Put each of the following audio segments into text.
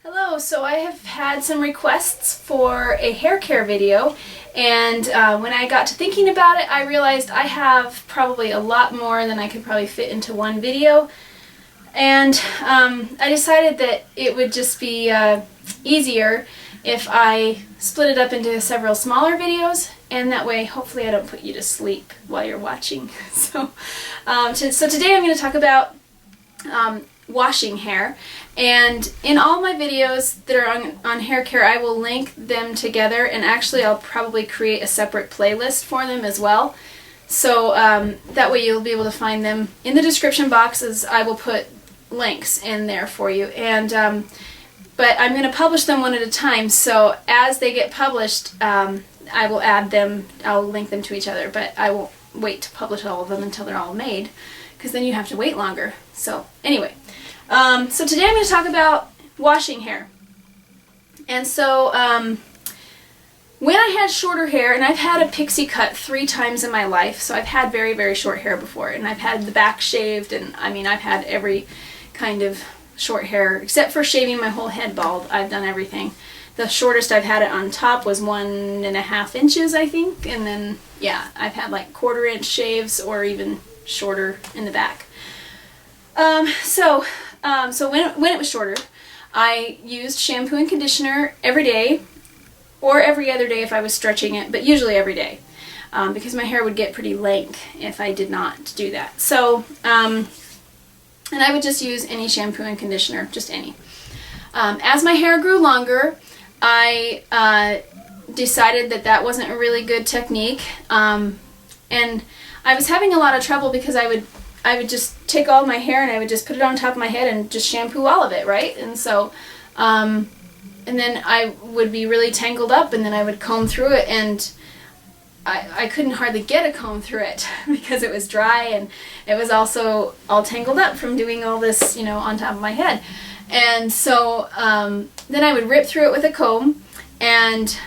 Hello, so I have had some requests for a hair care video, and when I got to thinking about it, I realized I have probably a lot more than I could probably fit into one video, and I decided that it would just be easier if I split it up into several smaller videos, and that way hopefully I don't put you to sleep while you're watching. So today I'm going to talk about washing hair, and in all my videos that are on hair care I will link them together, and actually I'll probably create a separate playlist for them as well, so that way you'll be able to find them in the description boxes. I will put links in there for you, and but I'm going to publish them one at a time, so as they get published I will add them, I'll link them to each other, but I won't wait to publish all of them until they're all made, because then you have to wait longer. So anyway, so today I'm going to talk about washing hair. And so when I had shorter hair, and I've had a pixie cut 3 times in my life, so I've had very, very short hair before, and I've had the back shaved, and I mean I've had every kind of short hair except for shaving my whole head bald. I've done everything. The shortest I've had it on top was 1.5 inches, I think, and then yeah, I've had like 1/4 inch shaves or even shorter in the back. So when it was shorter, I used shampoo and conditioner every day, or every other day if I was stretching it, but usually every day, because my hair would get pretty lank if I did not do that. So, and I would just use any shampoo and conditioner, just any. As my hair grew longer, I decided that that wasn't a really good technique, and I was having a lot of trouble because I would just take all my hair and I would just put it on top of my head and just shampoo all of it, right? And so, and then I would be really tangled up, and then I would comb through it, and I couldn't hardly get a comb through it because it was dry, and it was also all tangled up from doing all this, you know, on top of my head. And so then I would rip through it with a comb, and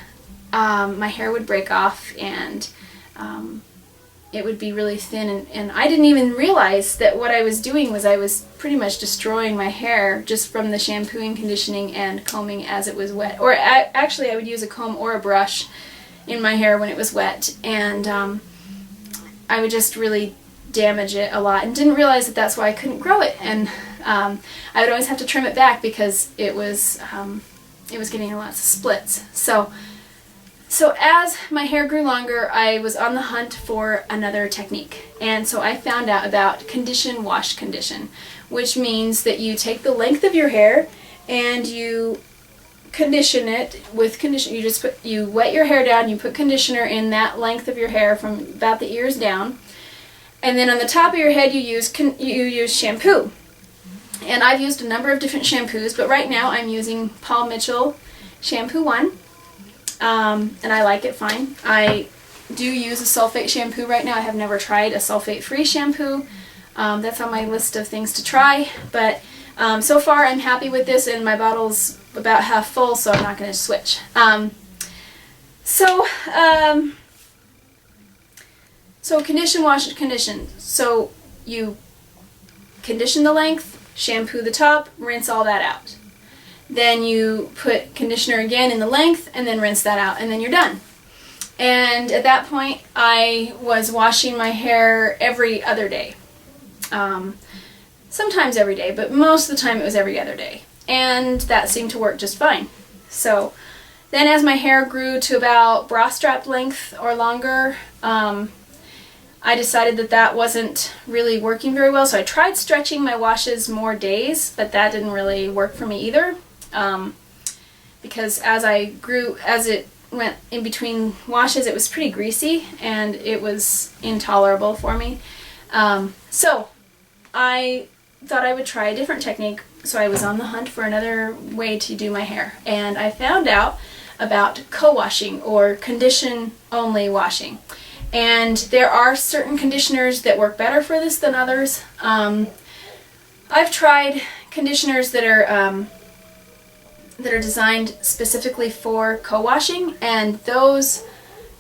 my hair would break off, and it would be really thin, and I didn't even realize that what I was doing was I was pretty much destroying my hair just from the shampooing, conditioning, and combing as it was wet. Or actually I would use a comb or a brush in my hair when it was wet, and I would just really damage it a lot, and didn't realize that that's why I couldn't grow it. And I would always have to trim it back because it was getting lots of splits. So as my hair grew longer, I was on the hunt for another technique, and so I found out about condition, wash, condition, which means that you take the length of your hair and you condition it with conditioner. You wet your hair down, you put conditioner in that length of your hair from about the ears down, and then on the top of your head you use shampoo. And I've used a number of different shampoos, but right now I'm using Paul Mitchell Shampoo 1. And I like it fine. I do use a sulfate shampoo right now. I have never tried a sulfate-free shampoo. That's on my list of things to try, but so far I'm happy with this, and my bottle's about half full, so I'm not going to switch. So condition, wash, condition. So you condition the length, shampoo the top, rinse all that out. Then you put conditioner again in the length, and then rinse that out, and then you're done. And at that point, I was washing my hair every other day. Sometimes every day, but most of the time it was every other day. And that seemed to work just fine. So then as my hair grew to about bra strap length or longer, I decided that that wasn't really working very well, so I tried stretching my washes more days, but that didn't really work for me either. Because as it went in between washes, it was pretty greasy, and it was intolerable for me. So I thought I would try a different technique, so I was on the hunt for another way to do my hair, and I found out about co-washing, or condition-only washing. And there are certain conditioners that work better for this than others. I've tried conditioners that are designed specifically for co-washing, and those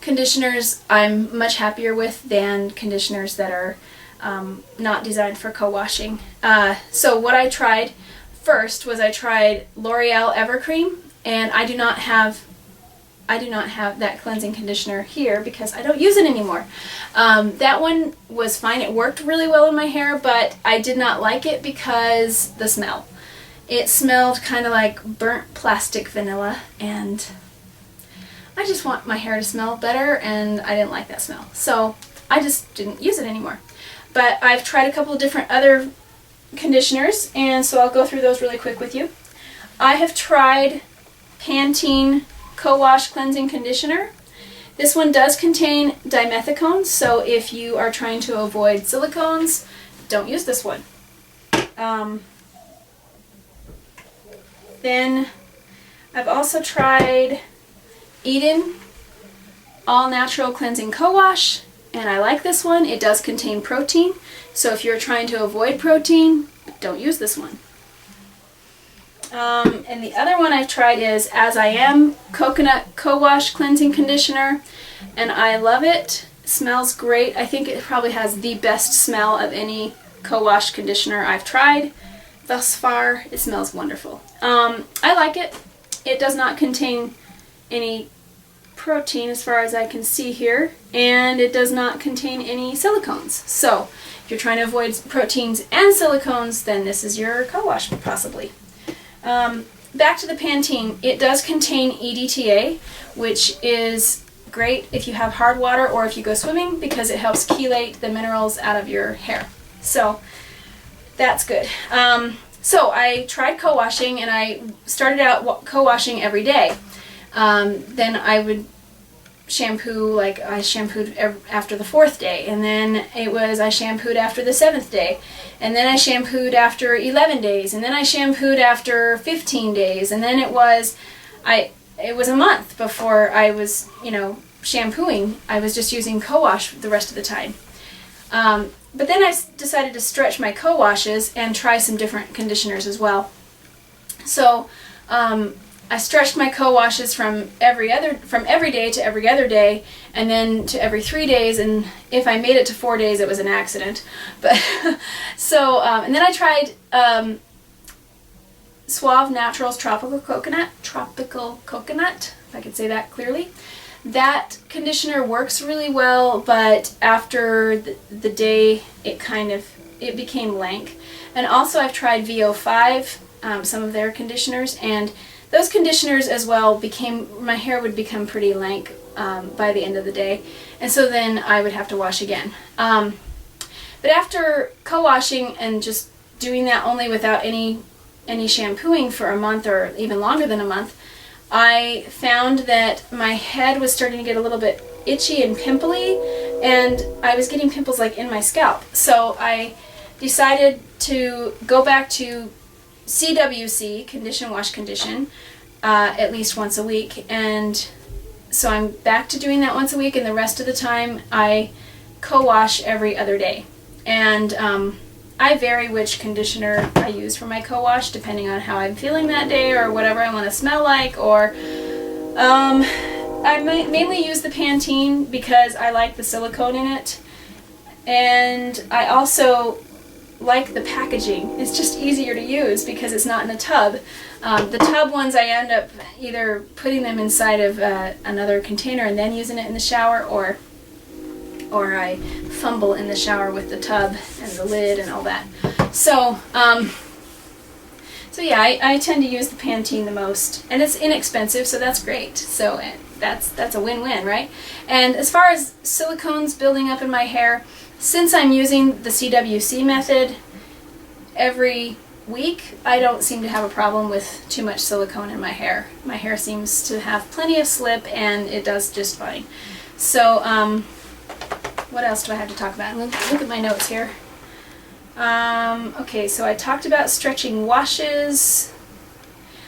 conditioners I'm much happier with than conditioners that are not designed for co-washing. So what I tried first was I tried L'Oreal Evercream, and I do not have that cleansing conditioner here because I don't use it anymore. That one was fine. It worked really well in my hair, but I did not like it because the smell. It smelled kind of like burnt plastic vanilla, and I just want my hair to smell better, and I didn't like that smell. So I just didn't use it anymore. But I've tried a couple of different other conditioners, and so I'll go through those really quick with you. I have tried Pantene Co-Wash Cleansing Conditioner. This one does contain dimethicones, so if you are trying to avoid silicones, don't use this one. Then I've also tried Eden All Natural Cleansing Co-Wash, and I like this one. It does contain protein, so if you're trying to avoid protein, don't use this one. And the other one I've tried is As I Am Coconut Co-Wash Cleansing Conditioner, and I love it. It smells great. I think it probably has the best smell of any co-wash conditioner I've tried thus far. It smells wonderful. I like it. It does not contain any protein as far as I can see here, and it does not contain any silicones. So if you're trying to avoid proteins and silicones, then this is your co-wash possibly. Back to the Pantene. It does contain EDTA, which is great if you have hard water or if you go swimming, because it helps chelate the minerals out of your hair. So that's good. So I tried co-washing, and I started out co-washing every day. Then I would shampoo, like I shampooed after the 4th day, and then I shampooed after the 7th day, and then I shampooed after 11 days, and then I shampooed after 15 days, and then it was a month before I was, shampooing. I was just using co-wash the rest of the time. But then I decided to stretch my co-washes and try some different conditioners as well. So I stretched my co-washes from every day to every other day, and then to every 3 days, and if I made it to 4 days, it was an accident. But so and then I tried Suave Naturals Tropical Coconut, if I could say that clearly. That conditioner works really well, but after the day, it became lank. And also I've tried VO5, some of their conditioners, and those conditioners as well my hair would become pretty lank by the end of the day, and so then I would have to wash again. But after co-washing and just doing that only without any shampooing for a month or even longer than a month, I found that my head was starting to get a little bit itchy and pimply, and I was getting pimples like in my scalp. So I decided to go back to CWC, Condition Wash Condition, at least once a week, and so I'm back to doing that once a week, and the rest of the time I co-wash every other day. And I vary which conditioner I use for my co-wash depending on how I'm feeling that day or whatever I want to smell like, or I mainly use the Pantene because I like the silicone in it, and I also like the packaging. It's just easier to use because it's not in a tub. The tub ones, I end up either putting them inside of another container and then using it in the shower, or I fumble in the shower with the tub and the lid and all that. So, so yeah, I tend to use the Pantene the most, and it's inexpensive, so that's great. So that's a win-win, right? And as far as silicones building up in my hair, since I'm using the CWC method every week, I don't seem to have a problem with too much silicone in my hair. My hair seems to have plenty of slip, and it does just fine. So, what else do I have to talk about? Look at my notes here. Okay, so I talked about stretching washes.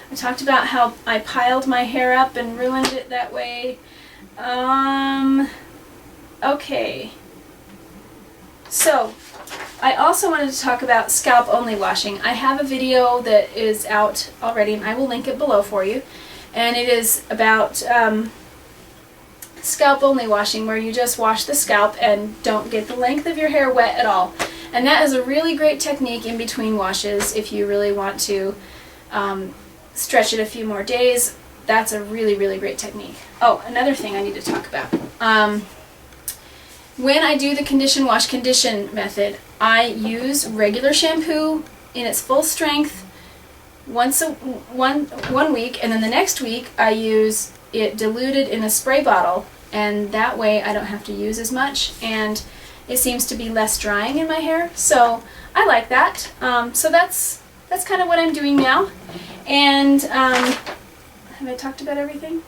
I talked about how I piled my hair up and ruined it that way. Okay. So, I also wanted to talk about scalp only washing. I have a video that is out already, and I will link it below for you. And it is about scalp only washing, where you just wash the scalp and don't get the length of your hair wet at all. And that is a really great technique in between washes if you really want to stretch it a few more days. That's a really, really great technique. Oh, another thing I need to talk about. When I do the condition, wash, condition method, I use regular shampoo in its full strength one week, and then the next week I use it diluted in a spray bottle, and that way I don't have to use as much, and it seems to be less drying in my hair, so I like that. So that's kind of what I'm doing now. And have I talked about everything?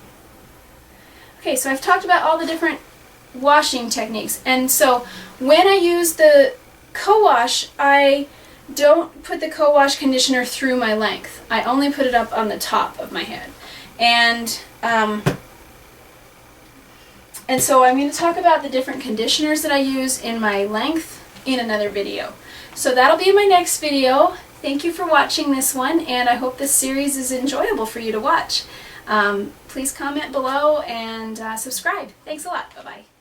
Okay, so I've talked about all the different washing techniques, and so when I use the co-wash, I don't put the co-wash conditioner through my length. I only put it up on the top of my head. And so I'm going to talk about the different conditioners that I use in my length in another video. So that'll be in my next video. Thank you for watching this one, and I hope this series is enjoyable for you to watch. Please comment below and subscribe. Thanks a lot. Bye-bye.